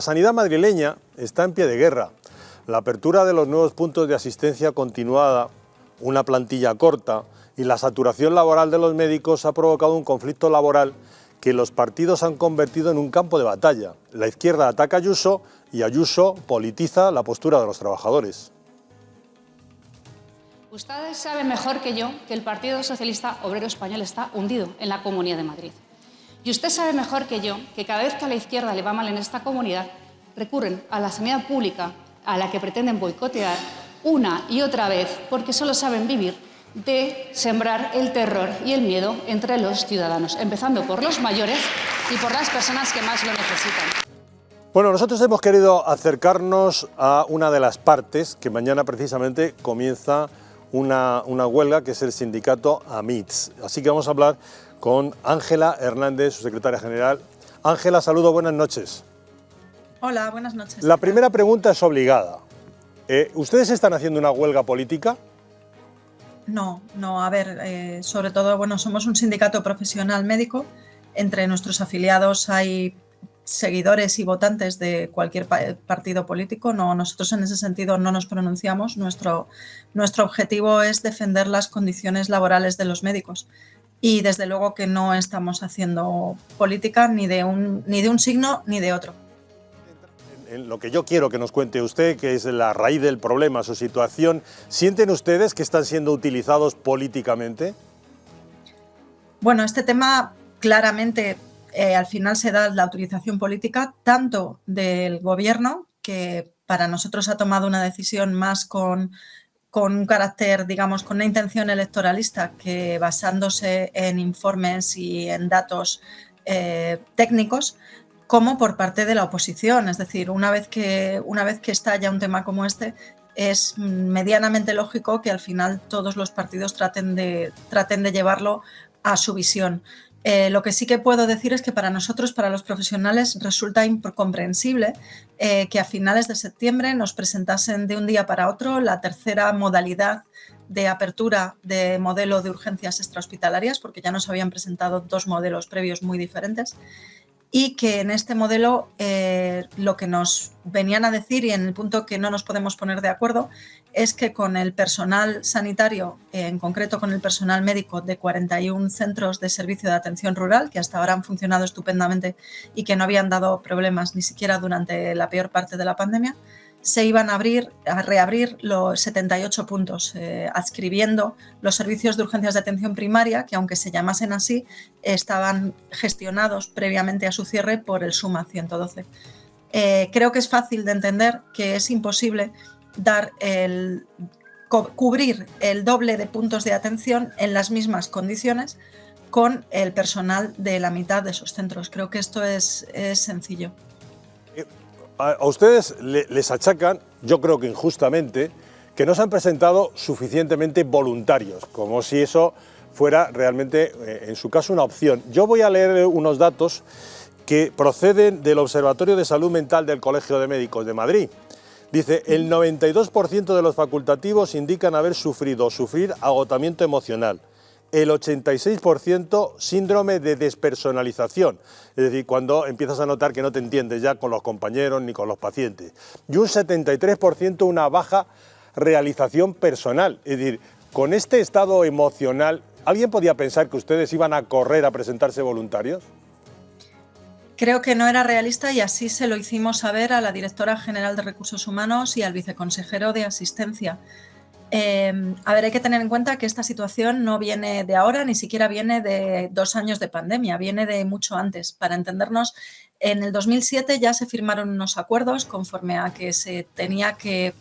La sanidad madrileña está en pie de guerra. La apertura de los nuevos puntos de asistencia continuada, una plantilla corta y la saturación laboral de los médicos ha provocado un conflicto laboral que los partidos han convertido en un campo de batalla. La izquierda ataca a Ayuso y Ayuso politiza la postura de los trabajadores. Ustedes saben mejor que yo que el Partido Socialista Obrero Español está hundido en la Comunidad de Madrid. Y usted sabe mejor que yo que cada vez que a la izquierda le va mal en esta comunidad, recurren a la sanidad pública, a la que pretenden boicotear una y otra vez, porque solo saben vivir de sembrar el terror y el miedo entre los ciudadanos, empezando por los mayores y por las personas que más lo necesitan. Bueno, nosotros hemos querido acercarnos a una de las partes que mañana precisamente comienza una huelga, que es el sindicato AMITS. Así que vamos a hablar con Ángela Hernández, su secretaria general. Ángela, saludo, buenas noches. Hola, buenas noches. La primera pregunta es obligada. ¿Ustedes están haciendo una huelga política? No, a ver, sobre todo, bueno, somos un sindicato profesional médico. Entre nuestros afiliados hay seguidores y votantes de cualquier partido político. No, nosotros en ese sentido no nos pronunciamos. Nuestro objetivo es defender las condiciones laborales de los médicos. Y desde luego que no estamos haciendo política ni de un signo ni de otro. En lo que yo quiero que nos cuente usted, que es la raíz del problema, su situación, ¿sienten ustedes que están siendo utilizados políticamente? Bueno, este tema claramente al final se da la utilización política tanto del gobierno, que para nosotros ha tomado una decisión más con un carácter, digamos, con una intención electoralista, que basándose en informes y en datos técnicos, como por parte de la oposición. Es decir, una vez que estalla un tema como este, es medianamente lógico que al final todos los partidos traten de llevarlo a su visión. Lo que sí que puedo decir es que para nosotros, para los profesionales, resulta incomprensible que a finales de septiembre nos presentasen de un día para otro la tercera modalidad de apertura de modelo de urgencias extrahospitalarias, porque ya nos habían presentado dos modelos previos muy diferentes, y que en este modelo lo que nos venían a decir, y en el punto que no nos podemos poner de acuerdo, es que con el personal sanitario, en concreto con el personal médico de 41 centros de servicio de atención rural, que hasta ahora han funcionado estupendamente y que no habían dado problemas ni siquiera durante la peor parte de la pandemia, se iban a reabrir los 78 puntos, adscribiendo los servicios de urgencias de atención primaria, que aunque se llamasen así, estaban gestionados previamente a su cierre por el SUMA 112. Creo que es fácil de entender que es imposible cubrir el doble de puntos de atención en las mismas condiciones con el personal de la mitad de esos centros. Creo que esto es sencillo. A ustedes les achacan, yo creo que injustamente, que no se han presentado suficientemente voluntarios, como si eso fuera realmente, en su caso, una opción. Yo voy a leer unos datos que proceden del Observatorio de Salud Mental del Colegio de Médicos de Madrid. Dice, el 92% de los facultativos indican haber sufrido o sufrir agotamiento emocional. El 86% síndrome de despersonalización, es decir, cuando empiezas a notar que no te entiendes ya con los compañeros ni con los pacientes. Y un 73% una baja realización personal, es decir, con este estado emocional, ¿alguien podía pensar que ustedes iban a correr a presentarse voluntarios? Creo que no era realista y así se lo hicimos saber a la directora general de Recursos Humanos y al viceconsejero de Asistencia. A ver, hay que tener en cuenta que esta situación no viene de ahora, ni siquiera viene de 2 años de pandemia, viene de mucho antes. Para entendernos, en el 2007 ya se firmaron unos acuerdos conforme a que se tenía que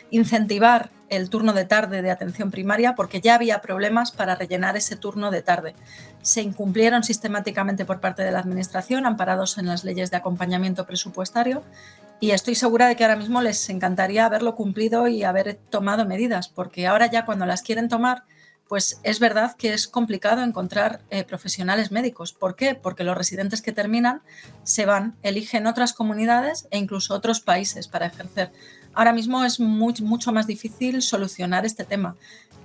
incentivar el turno de tarde de atención primaria, porque ya había problemas para rellenar ese turno de tarde. Se incumplieron sistemáticamente por parte de la Administración, amparados en las leyes de acompañamiento presupuestario, y estoy segura de que ahora mismo les encantaría haberlo cumplido y haber tomado medidas, porque ahora ya cuando las quieren tomar, pues es verdad que es complicado encontrar profesionales médicos. ¿Por qué? Porque los residentes que terminan se van, eligen otras comunidades e incluso otros países para ejercer. Ahora mismo es mucho más difícil solucionar este tema,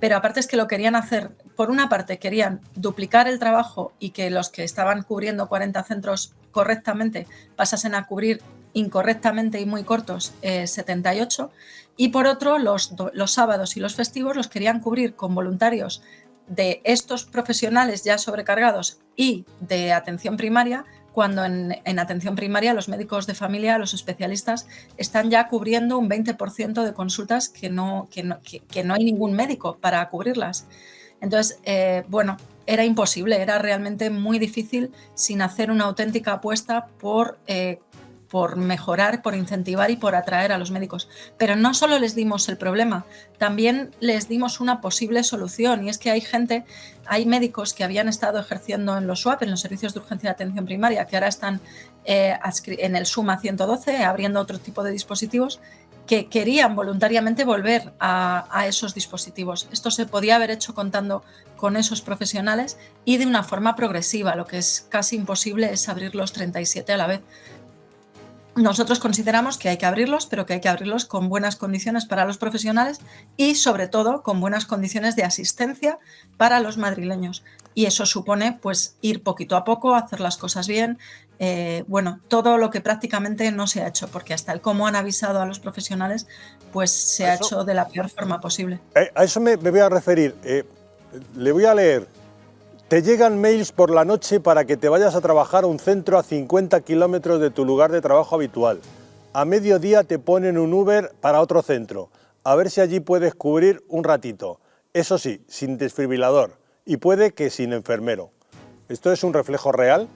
pero aparte es que lo querían hacer, por una parte querían duplicar el trabajo y que los que estaban cubriendo 40 centros correctamente pasasen a cubrir incorrectamente y muy cortos 78, y por otro los sábados y los festivos los querían cubrir con voluntarios de estos profesionales ya sobrecargados y de atención primaria, cuando en atención primaria los médicos de familia, los especialistas, están ya cubriendo un 20% de consultas que no hay ningún médico para cubrirlas. Entonces, bueno, era imposible, era realmente muy difícil sin hacer una auténtica apuesta por mejorar, por incentivar y por atraer a los médicos. Pero no solo les dimos el problema, también les dimos una posible solución, y es que hay médicos que habían estado ejerciendo en los SUAP, en los servicios de urgencia de atención primaria, que ahora están en el SUMA 112, abriendo otro tipo de dispositivos, que querían voluntariamente volver a esos dispositivos. Esto se podía haber hecho contando con esos profesionales y de una forma progresiva. Lo que es casi imposible es abrir los 37 a la vez. Nosotros consideramos que hay que abrirlos, pero que hay que abrirlos con buenas condiciones para los profesionales y, sobre todo, con buenas condiciones de asistencia para los madrileños. Y eso supone, pues, ir poquito a poco, hacer las cosas bien. Bueno, todo lo que prácticamente no se ha hecho, porque hasta el cómo han avisado a los profesionales, pues se ha hecho de la peor forma posible. A eso me voy a referir. Le voy a leer. Te llegan mails por la noche para que te vayas a trabajar a un centro a 50 kilómetros de tu lugar de trabajo habitual. A mediodía te ponen un Uber para otro centro. A ver si allí puedes cubrir un ratito. Eso sí, sin desfibrilador y puede que sin enfermero. ¿Esto es un reflejo real?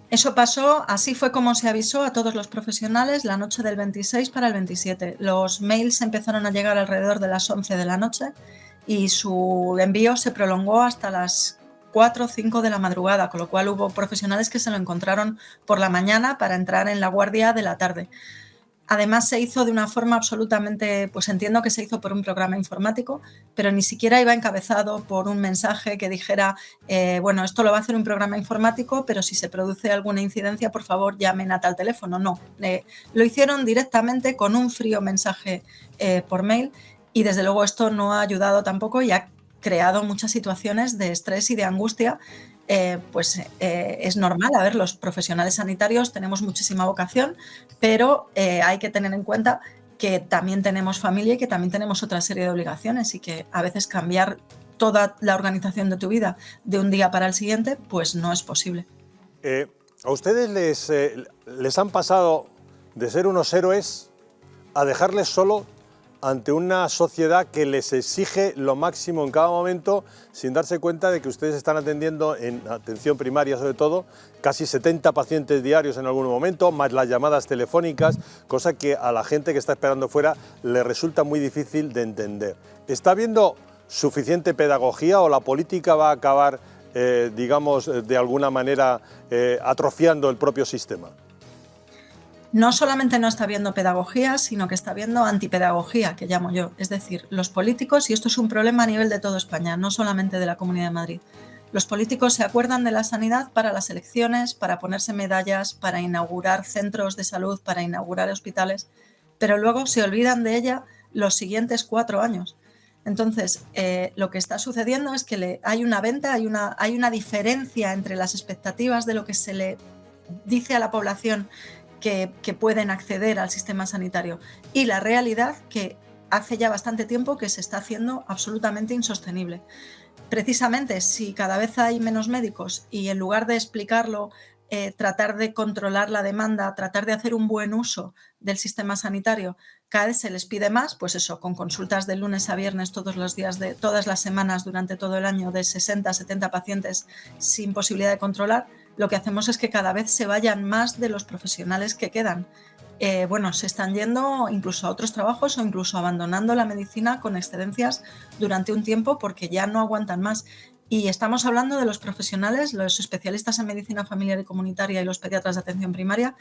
Eso pasó, así fue como se avisó a todos los profesionales la noche del 26 para el 27. Los mails empezaron a llegar alrededor de las 11 de la noche y su envío se prolongó hasta las 4 o 5 de la madrugada, con lo cual hubo profesionales que se lo encontraron por la mañana para entrar en la guardia de la tarde. Además se hizo de una forma absolutamente, pues entiendo que se hizo por un programa informático, pero ni siquiera iba encabezado por un mensaje que dijera, bueno, esto lo va a hacer un programa informático, pero si se produce alguna incidencia, por favor, llamen a tal teléfono. No, lo hicieron directamente con un frío mensaje por mail, y desde luego esto no ha ayudado tampoco y ha creado muchas situaciones de estrés y de angustia. Es normal. A ver, los profesionales sanitarios tenemos muchísima vocación, pero hay que tener en cuenta que también tenemos familia y que también tenemos otra serie de obligaciones, y que a veces cambiar toda la organización de tu vida de un día para el siguiente, pues no es posible. ¿A ustedes les han pasado de ser unos héroes a dejarles solo ante una sociedad que les exige lo máximo en cada momento, sin darse cuenta de que ustedes están atendiendo en atención primaria, sobre todo, casi 70 pacientes diarios en algún momento, más las llamadas telefónicas, cosa que a la gente que está esperando fuera le resulta muy difícil de entender? ¿Está habiendo suficiente pedagogía o la política va a acabar, digamos, de alguna manera atrofiando el propio sistema? No solamente no está habiendo pedagogía, sino que está habiendo antipedagogía, que llamo yo. Es decir, los políticos, y esto es un problema a nivel de toda España, no solamente de la Comunidad de Madrid, los políticos se acuerdan de la sanidad para las elecciones, para ponerse medallas, para inaugurar centros de salud, para inaugurar hospitales, pero luego se olvidan de ella los siguientes 4 años. Entonces, lo que está sucediendo es que hay una venta, hay una diferencia entre las expectativas de lo que se le dice a la población que pueden acceder al sistema sanitario y la realidad, que hace ya bastante tiempo que se está haciendo absolutamente insostenible. Precisamente, si cada vez hay menos médicos y en lugar de explicarlo, tratar de controlar la demanda, tratar de hacer un buen uso del sistema sanitario, cada vez se les pide más, pues eso, con consultas de lunes a viernes todos los días de todas las semanas durante todo el año de 60 a 70 pacientes sin posibilidad de controlar, lo que hacemos es que cada vez se vayan más de los profesionales que quedan. Se están yendo incluso a otros trabajos o incluso abandonando la medicina con excedencias durante un tiempo porque ya no aguantan más. Y estamos hablando de los profesionales, los especialistas en medicina familiar y comunitaria y los pediatras de atención primaria,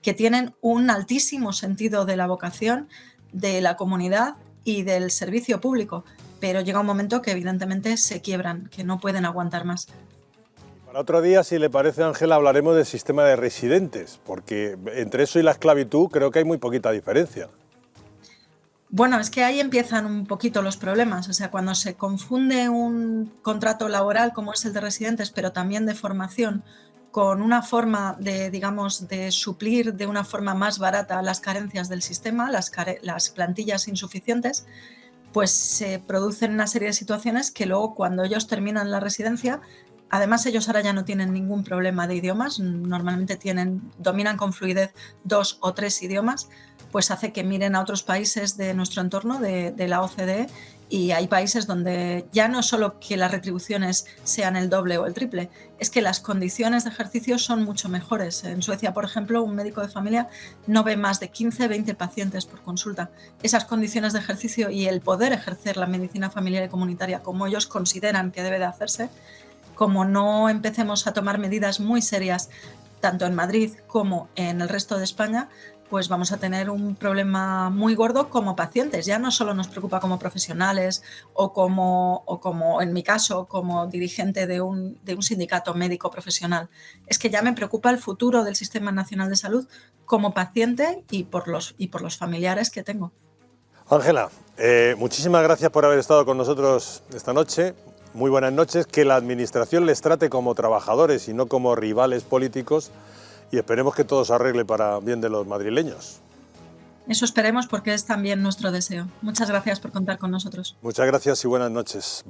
que tienen un altísimo sentido de la vocación, de la comunidad y del servicio público, pero llega un momento que evidentemente se quiebran, que no pueden aguantar más. Para otro día, si le parece, Ángela, hablaremos del sistema de residentes, porque entre eso y la esclavitud creo que hay muy poquita diferencia. Bueno, es que ahí empiezan un poquito los problemas. O sea, cuando se confunde un contrato laboral como es el de residentes, pero también de formación, con una forma de, digamos, de suplir de una forma más barata las carencias del sistema, las plantillas insuficientes, pues se producen una serie de situaciones que luego, cuando ellos terminan la residencia, además ellos ahora ya no tienen ningún problema de idiomas, normalmente dominan con fluidez 2 o 3 idiomas, pues hace que miren a otros países de nuestro entorno, de la OCDE, y hay países donde ya no solo que las retribuciones sean el doble o el triple, es que las condiciones de ejercicio son mucho mejores. En Suecia, por ejemplo, un médico de familia no ve más de 15, 20 pacientes por consulta. Esas condiciones de ejercicio y el poder ejercer la medicina familiar y comunitaria como ellos consideran que debe de hacerse, como no empecemos a tomar medidas muy serias, tanto en Madrid como en el resto de España, pues vamos a tener un problema muy gordo como pacientes. Ya no solo nos preocupa como profesionales o como en mi caso, como dirigente de un sindicato médico profesional. Es que ya me preocupa el futuro del Sistema Nacional de Salud como paciente y por los familiares que tengo. Ángela, muchísimas gracias por haber estado con nosotros esta noche. Muy buenas noches. Que la Administración les trate como trabajadores y no como rivales políticos, y esperemos que todo se arregle para bien de los madrileños. Eso esperemos, porque es también nuestro deseo. Muchas gracias por contar con nosotros. Muchas gracias y buenas noches.